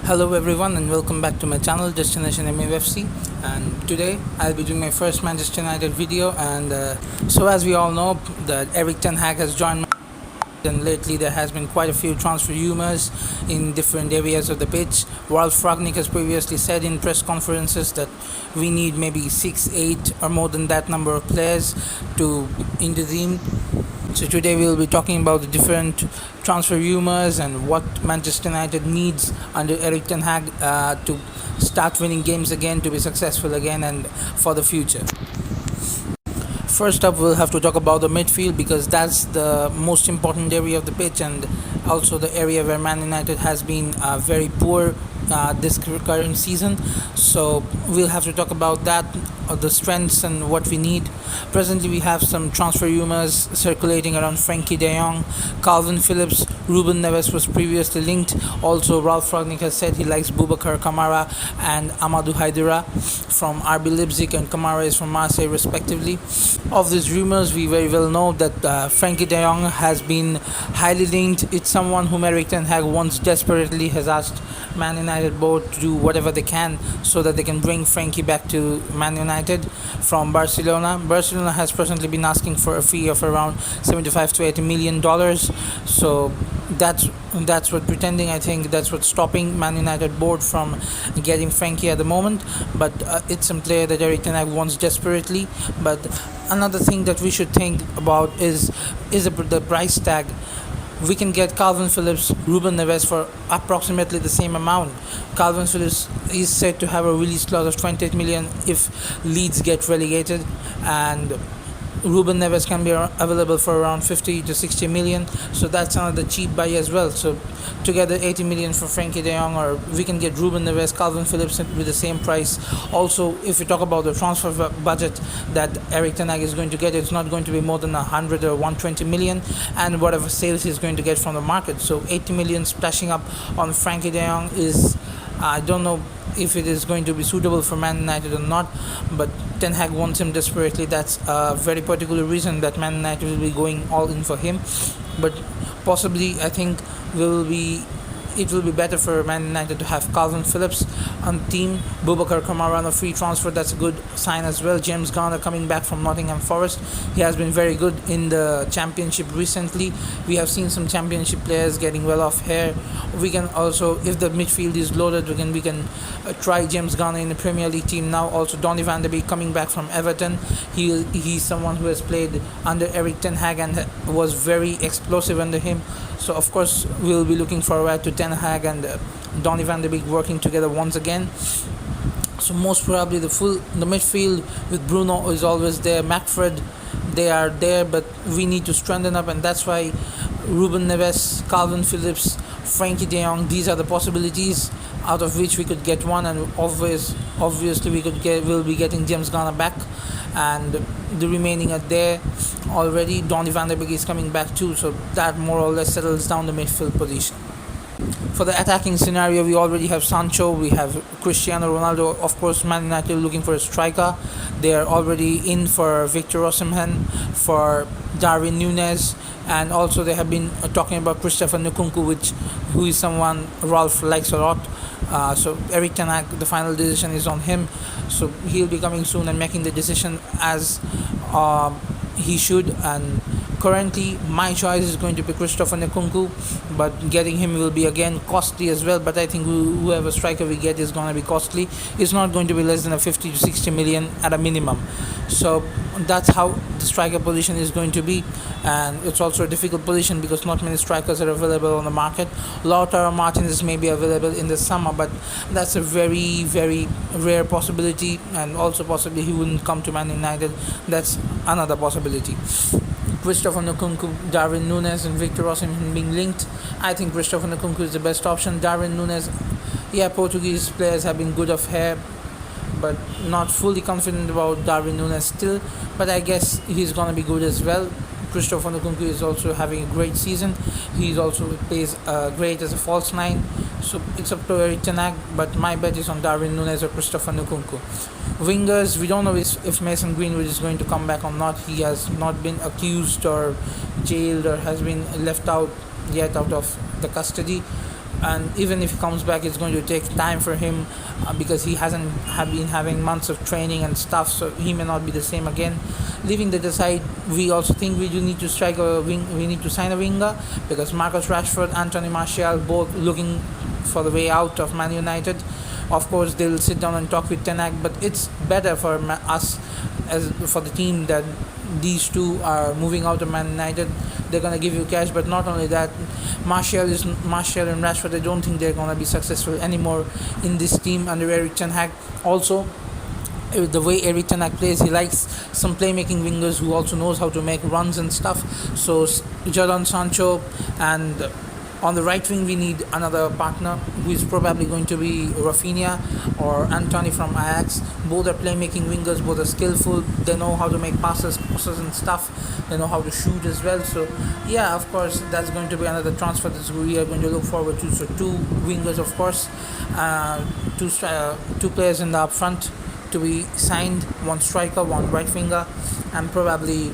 Hello everyone and welcome back to my channel Destination MAFC, and today I'll be doing my first Manchester United video. And as we all know that Erik Ten Hag has joined, and lately there has been quite a few transfer rumors in different areas of the pitch. Ralf Rangnick has previously said in press conferences that we need maybe 6, 8 or more than that number of players to in the team. So today we will be talking about the different transfer rumors and what Manchester United needs under Erik Ten Hag to start winning games again, to be successful again and for the future. First up, we'll have to talk about the midfield because that's the most important area of the pitch and also the area where Man United has been very poor this current season. So we'll have to talk about that, the strengths and what we need. Presently, we have some transfer rumors circulating around Frenkie de Jong, Calvin Phillips, Ruben Neves was previously linked. Also, Ralf Rangnick has said he likes Boubacar Kamara and Amadou Haidara from RB Leipzig, and Kamara is from Marseille respectively. Of these rumors, we very well know that Frenkie de Jong has been highly linked. It's someone whom Erik Ten Hag once desperately has asked Man United board to do whatever they can so that they can bring Frenkie back to Man United from Barcelona. Barcelona has presently been asking for a fee of around 75 to 80 million dollars. So that's what pretending. I think that's what's stopping Man United board from getting Frenkie at the moment. But it's some player that Erik Ten Hag wants desperately. But another thing that we should think about is the price tag. We can get Calvin Phillips, Ruben Neves for approximately the same amount. Calvin Phillips is said to have a release clause of 28 million if Leeds get relegated, and Ruben Neves can be available for around 50 to 60 million. So that's another cheap buy as well. So together 80 million for Frenkie de Jong, or we can get Ruben Neves, Calvin Phillips with the same price. Also, if we talk about the transfer budget that Erik Ten Hag is going to get, it's not going to be more than 100 or 120 million, and whatever sales he's going to get from the market. So 80 million splashing up on Frenkie de Jong is, I don't know if it is going to be suitable for Man United or not, but Ten Hag wants him desperately. That's a very particular reason that Man United will be going all in for him. But possibly, I think it will be better for Man United to have Calvin Phillips on the team. Boubacar Kamara on a free transfer, that's a good sign as well. James Garner coming back from Nottingham Forest. He has been very good in the championship recently. We have seen some championship players getting well off here. We can also, if the midfield is loaded, we can try James Garner in the Premier League team now. Also, Donny van de Beek coming back from Everton. He's someone who has played under Erik Ten Hag and was very explosive under him. So of course we'll be looking forward to Ten Hag and Donny van de Beek working together once again. So most probably the midfield with Bruno is always there, Macfred, they are there, but we need to strengthen up, and that's why Ruben Neves, Calvin Phillips, Frenkie de Jong, these are the possibilities out of which we could get one, and obviously we'll be getting James Garner back, and the remaining are there already. Donny van de Beek is coming back too, so that more or less settles down the midfield position. For the attacking scenario, we already have Sancho, we have Cristiano Ronaldo. Of course, Man United looking for a striker. They are already in for Victor Osimhen, for Darwin Núñez, and also they have been talking about Christopher Nukunku, who is someone Ralf likes a lot. So Erik Ten Hag, the final decision is on him. So he'll be coming soon and making the decision as he should. And currently, my choice is going to be Christopher Nukunku, but getting him will be again costly as well. But I think whoever striker we get is going to be costly. It's not going to be less than a 50 to 60 million at a minimum. So that's how the striker position is going to be, and it's also a difficult position because not many strikers are available on the market. Lautaro Martinez may be available in the summer, but that's a very, very rare possibility, and also possibly he wouldn't come to Man United. That's another possibility. Christopher Nukunku, Darwin Núñez and Victor Osimhen being linked. I think Christopher Nukunku is the best option. Darwin Núñez, Portuguese players have been good of hair, but not fully confident about Darwin Núñez still, but I guess he's going to be good as well. Christopher Nukunku is also having a great season. He also plays great as a false nine. So it's up to Erik Ten Hag, but my bet is on Darwin Núñez or Christopher Nukunku. Wingers, we don't know if Mason Greenwood is going to come back or not. He has not been accused or jailed or has been left out yet out of the custody. and even if he comes back, it's going to take time for him because he hasn't have been having months of training and stuff, so he may not be the same again. Leaving that aside, we also think we do need to strike a wing. We need to sign a winger because Marcus Rashford, Anthony Martial, both looking for the way out of Man United. Of course, they'll sit down and talk with Ten Hag, but it's better for us as for the team that these two are moving out of Man United. They're gonna give you cash, but not only that, Martial and Rashford. I don't think they're gonna be successful anymore in this team under Erik Ten Hag. Also, the way Erik Ten Hag plays, he likes some playmaking wingers who also knows how to make runs and stuff. So Jadon Sancho, and on the right wing we need another partner who is probably going to be Rafinha or Antony from Ajax. Both are playmaking wingers, both are skillful, they know how to make passes and stuff, they know how to shoot as well. So yeah, of course that's going to be another transfer that we are going to look forward to. So two wingers, of course, two players in the up front to be signed, one striker, one right winger, and probably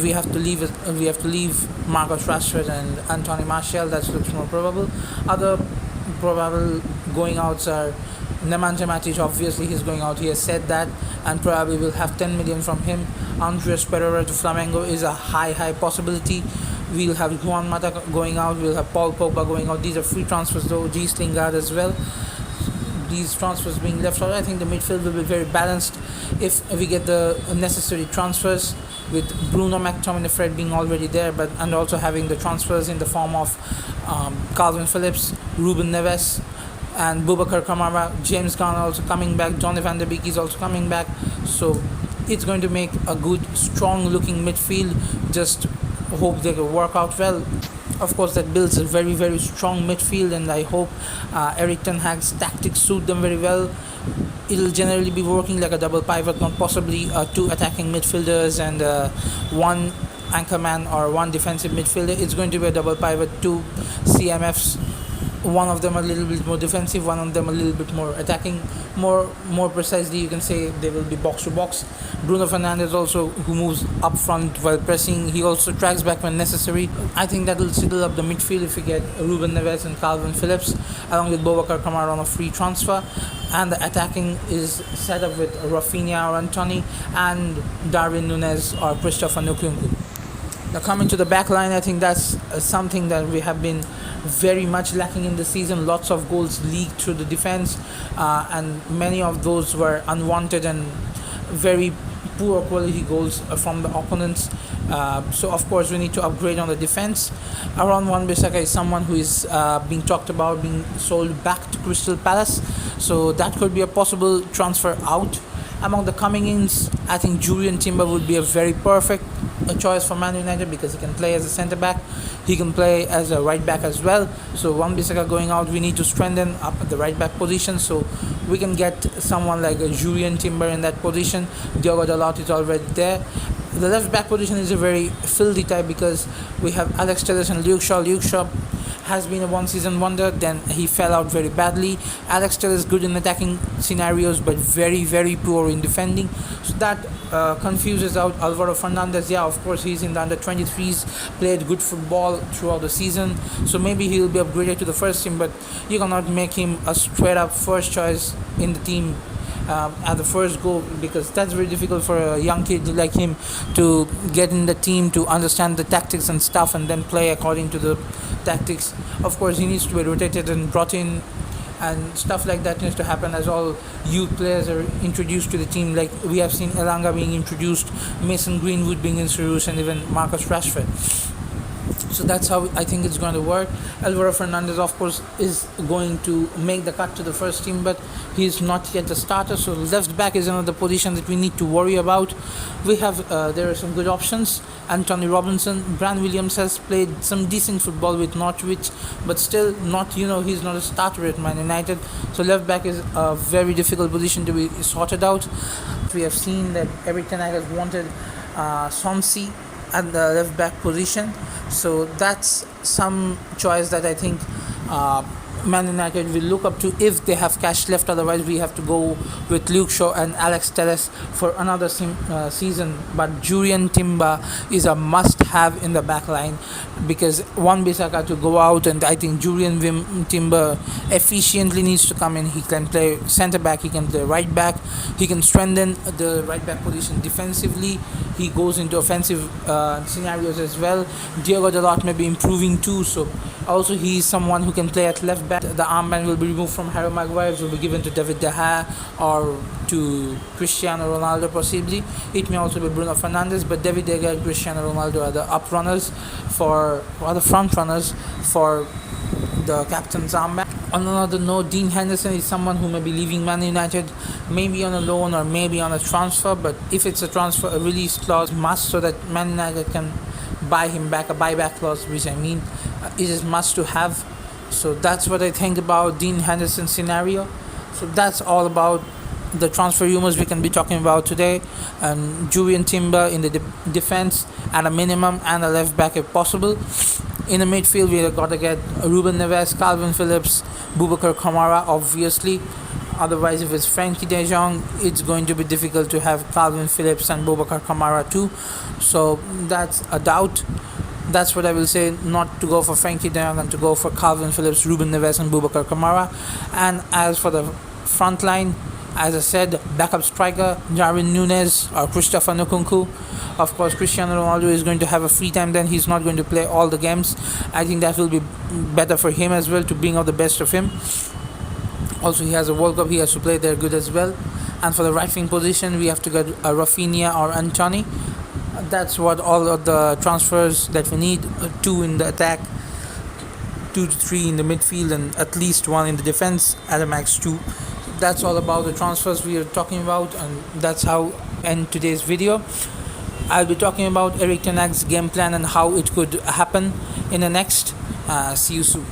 we have to leave Marcus Rashford and Anthony Martial. That looks more probable. Other probable going outs are Nemanja Matic. Obviously he's going out, he has said that, and probably we'll have 10 million from him. Andreas Pereira to Flamengo is a high possibility. We'll have Juan Mata going out, we'll have Paul Pogba going out. These are free transfers though. G's Lingard as well. These transfers being left out, I think the midfield will be very balanced if we get the necessary transfers, with Bruno McTominay, Fred being already there, but and also having the transfers in the form of Calvin Phillips, Ruben Neves, and Boubacar Kamara. James Garner also coming back, Donny van de Beek is also coming back. So it's going to make a good, strong looking midfield. Just hope they will work out well. Of course, that builds a very strong midfield, and I hope Erik Ten Hag's tactics suit them very well. It'll generally be working like a double pivot, not possibly two attacking midfielders and one anchorman or one defensive midfielder. It's going to be a double pivot, two CMFs, one of them a little bit more defensive, one of them a little bit more attacking. More precisely, you can say they will be box to box. Bruno Fernandez also, who moves up front while pressing, he also tracks back when necessary. I think that will settle up the midfield if we get Ruben Neves and Calvin Phillips along with Boubacar Kamara on a free transfer, and the attacking is set up with Rafinha or Antony and Darwin Núñez or Christopher Nukunku. Now coming to the back line, I think that's something that we have been very much lacking in the season. Lots of goals leaked through the defense, and many of those were unwanted and very poor quality goals from the opponents. So of course we need to upgrade on the defense. Aaron Wan-Bissaka is someone who is being talked about being sold back to Crystal Palace, so that could be a possible transfer out. Among the coming-ins, I think Julian Timber would be a very perfect choice for Man United because he can play as a centre-back, he can play as a right-back as well. So Wan-Bissaka going out, we need to strengthen up at the right-back position, so we can get someone like a Julian Timber in that position. Diogo Dalot is already there. The left-back position is a very filthy type because we have Alex Telles and Luke Shaw. Luke Shaw has been a one-season wonder, then he fell out very badly. Alex Telles is good in attacking scenarios but very poor in defending, so that confuses out Alvaro Fernandez. Yeah, of course he's in the under-23s, played good football throughout the season, so maybe he'll be upgraded to the first team, but you cannot make him a straight-up first choice in the team at the first go, because that's very difficult for a young kid like him to get in the team, to understand the tactics and stuff and then play according to the tactics. Of course he needs to be rotated and brought in, and stuff like that needs to happen as all youth players are introduced to the team. Like we have seen Elanga being introduced, Mason Greenwood being introduced, and even Marcus Rashford. So that's how I think it's going to work. Alvaro Fernandez, of course, is going to make the cut to the first team, but he's not yet the starter. So left back is another position that we need to worry about. We have there are some good options. Anthony Robinson, Brand Williams has played some decent football with Norwich, but still not, he's not a starter at Man United. So left back is a very difficult position to be sorted out. We have seen that Erik Ten Hag has wanted Swansea at the left back position, so that's some choice that I think Man United will look up to if they have cash left. Otherwise, we have to go with Luke Shaw and Alex Telles for another season. But Julian Timber is a must-have in the back line, because Wan-Bissaka to go out, and I think Julian Timber efficiently needs to come in. He can play centre back, he can play right back, he can strengthen the right back position defensively. He goes into offensive scenarios as well. Diego Dalot may be improving too, so also he is someone who can play at left back. The armband will be removed from Harry Maguire, will be given to David De Gea or to Cristiano Ronaldo possibly. It may also be Bruno Fernandes, but David De Gea and Cristiano Ronaldo are the the front runners for the captain's armband. On another note, Dean Henderson is someone who may be leaving Man United, maybe on a loan or maybe on a transfer, but if it's a transfer, a release clause must, so that Man United can buy him back, a buyback clause, which I mean it is must to have. So that's what I think about Dean Henderson's scenario. So that's all about the transfer rumors we can be talking about today. And Julian Timber in the defense at a minimum, and a left back if possible. In the midfield, we have got to get Ruben Neves, Calvin Phillips, Boubacar Kamara, obviously. Otherwise, if it's Frankie de Jong, it's going to be difficult to have Calvin Phillips and Boubacar Kamara too. So that's a doubt. That's what I will say, not to go for Frankie de Jong and to go for Calvin Phillips, Ruben Neves and Boubacar Kamara. And as for the front line, as I said, backup striker Darwin Núñez or Christopher Nukunku. Of course, Cristiano Ronaldo is going to have a free time, then he's not going to play all the games. I think that will be better for him as well, to bring out the best of him. Also, he has a World Cup, he has to play there good as well. And for the right wing position, we have to get a Rafinha or Antony. That's what all of the transfers that we need. 2 in the attack, 2 to 3 in the midfield, and at least 1 in the defense, at a max 2. That's all about the transfers we are talking about, and that's how end today's video. I'll be talking about Erik Ten Hag's game plan and how it could happen in the next. See you soon.